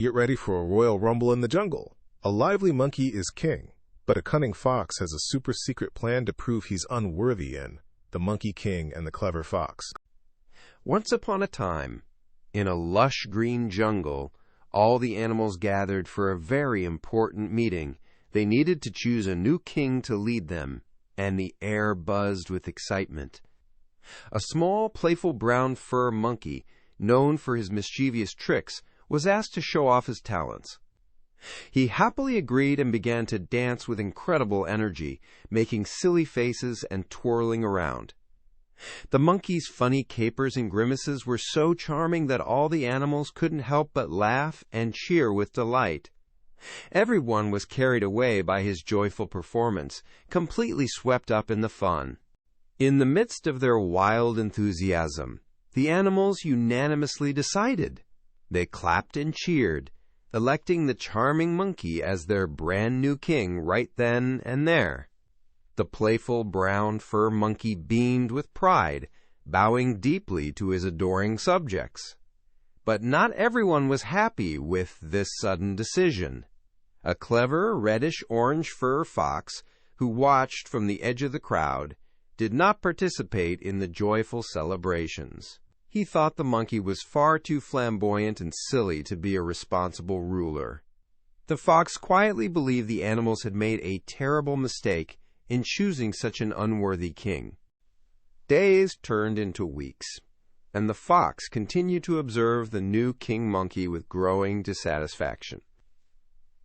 Get ready for a royal rumble in the jungle. A lively monkey is king, but a cunning fox has a super secret plan to prove he's unworthy in The Monkey King and the Clever Fox. Once upon a time, in a lush green jungle, all the animals gathered for a very important meeting. They needed to choose a new king to lead them, and the air buzzed with excitement. A small, playful brown fur monkey, known for his mischievous tricks, was asked to show off his talents. He happily agreed and began to dance with incredible energy, making silly faces and twirling around. The monkey's funny capers and grimaces were so charming that all the animals couldn't help but laugh and cheer with delight. Everyone was carried away by his joyful performance, completely swept up in the fun. In the midst of their wild enthusiasm, the animals unanimously decided. They clapped and cheered, electing the charming monkey as their brand new king right then and there. The playful brown fur monkey beamed with pride, bowing deeply to his adoring subjects. But not everyone was happy with this sudden decision. A clever reddish-orange fur fox, who watched from the edge of the crowd, did not participate in the joyful celebrations. He thought the monkey was far too flamboyant and silly to be a responsible ruler. The fox quietly believed the animals had made a terrible mistake in choosing such an unworthy king. Days turned into weeks, and the fox continued to observe the new king monkey with growing dissatisfaction.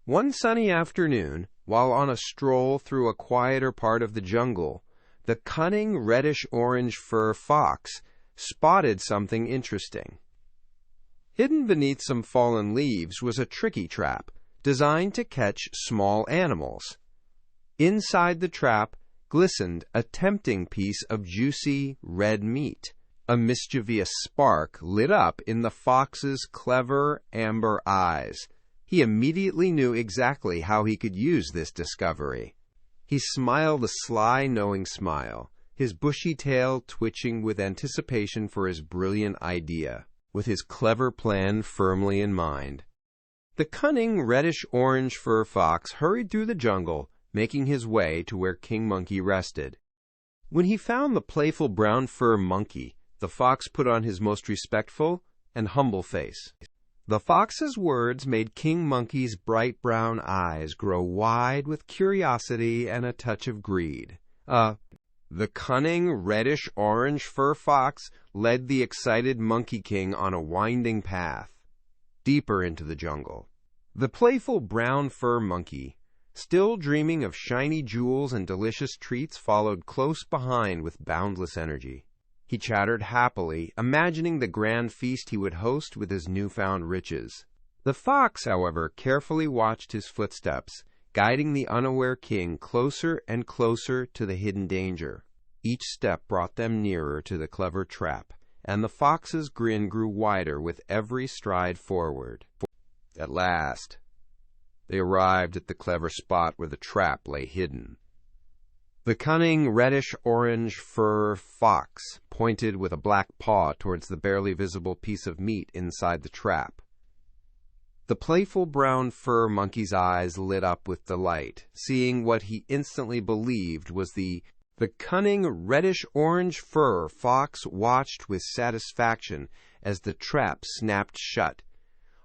One sunny afternoon, while on a stroll through a quieter part of the jungle, the cunning reddish-orange fur fox spotted something interesting. Hidden beneath some fallen leaves was a tricky trap designed to catch small animals. Inside the trap glistened a tempting piece of juicy red meat. A mischievous spark lit up in the fox's clever amber eyes. He immediately knew exactly how he could use this discovery. He smiled a sly, knowing smile, his bushy tail twitching with anticipation for his brilliant idea, with his clever plan firmly in mind. The cunning reddish-orange fur fox hurried through the jungle, making his way to where King Monkey rested. When he found the playful brown fur monkey, the fox put on his most respectful and humble face. The fox's words made King Monkey's bright brown eyes grow wide with curiosity and a touch of greed. The cunning reddish-orange fur fox led the excited Monkey King on a winding path, deeper into the jungle. The playful brown fur monkey, still dreaming of shiny jewels and delicious treats, followed close behind with boundless energy. He chattered happily, imagining the grand feast he would host with his newfound riches. The fox, however, carefully watched his footsteps, guiding the unaware king closer and closer to the hidden danger. Each step brought them nearer to the clever trap, and the fox's grin grew wider with every stride forward. At last, they arrived at the clever spot where the trap lay hidden. The cunning reddish-orange fur fox pointed with a black paw towards the barely visible piece of meat inside the trap. The playful brown fur monkey's eyes lit up with delight, seeing what he instantly believed was the cunning reddish-orange fur fox watched with satisfaction as the trap snapped shut.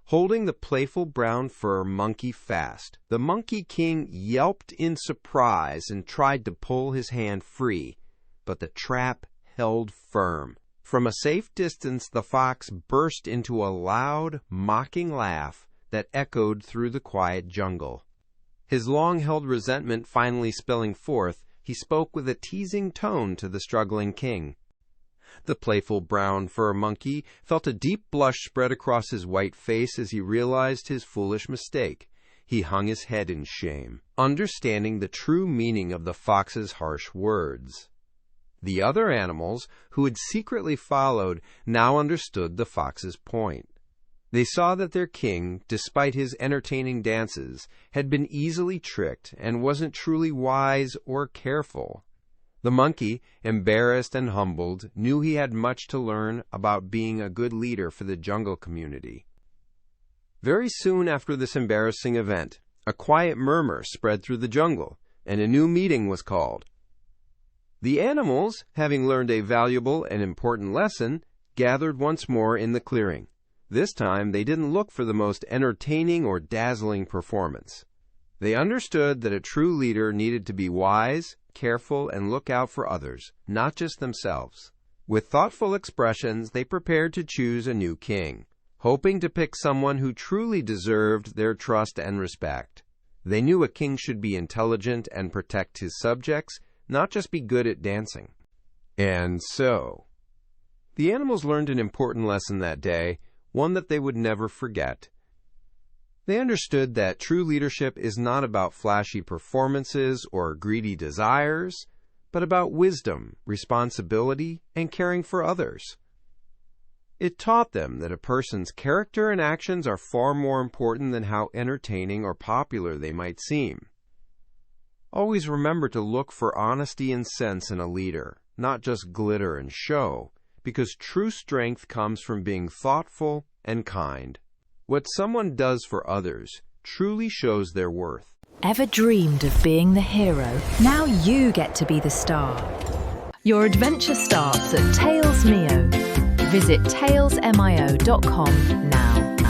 Holding the playful brown fur monkey fast, the Monkey King yelped in surprise and tried to pull his hand free, but the trap held firm. From a safe distance, the fox burst into a loud, mocking laugh that echoed through the quiet jungle. His long-held resentment finally spilling forth, he spoke with a teasing tone to the struggling king. The playful brown fur monkey felt a deep blush spread across his white face as he realized his foolish mistake. He hung his head in shame, understanding the true meaning of the fox's harsh words. The other animals, who had secretly followed, now understood the fox's point. They saw that their king, despite his entertaining dances, had been easily tricked and wasn't truly wise or careful. The monkey, embarrassed and humbled, knew he had much to learn about being a good leader for the jungle community. Very soon after this embarrassing event, a quiet murmur spread through the jungle, and a new meeting was called. The animals, having learned a valuable and important lesson, gathered once more in the clearing. This time, they didn't look for the most entertaining or dazzling performance. They understood that a true leader needed to be wise, careful, and look out for others, not just themselves. With thoughtful expressions, they prepared to choose a new king, hoping to pick someone who truly deserved their trust and respect. They knew a king should be intelligent and protect his subjects, not just be good at dancing. And so, the animals learned an important lesson that day, one that they would never forget. They understood that true leadership is not about flashy performances or greedy desires, but about wisdom, responsibility, and caring for others. It taught them that a person's character and actions are far more important than how entertaining or popular they might seem. Always remember to look for honesty and sense in a leader, not just glitter and show, because true strength comes from being thoughtful and kind. What someone does for others truly shows their worth. Ever dreamed of being the hero? Now you get to be the star. Your adventure starts at TalesMio. Visit talesmio.com now.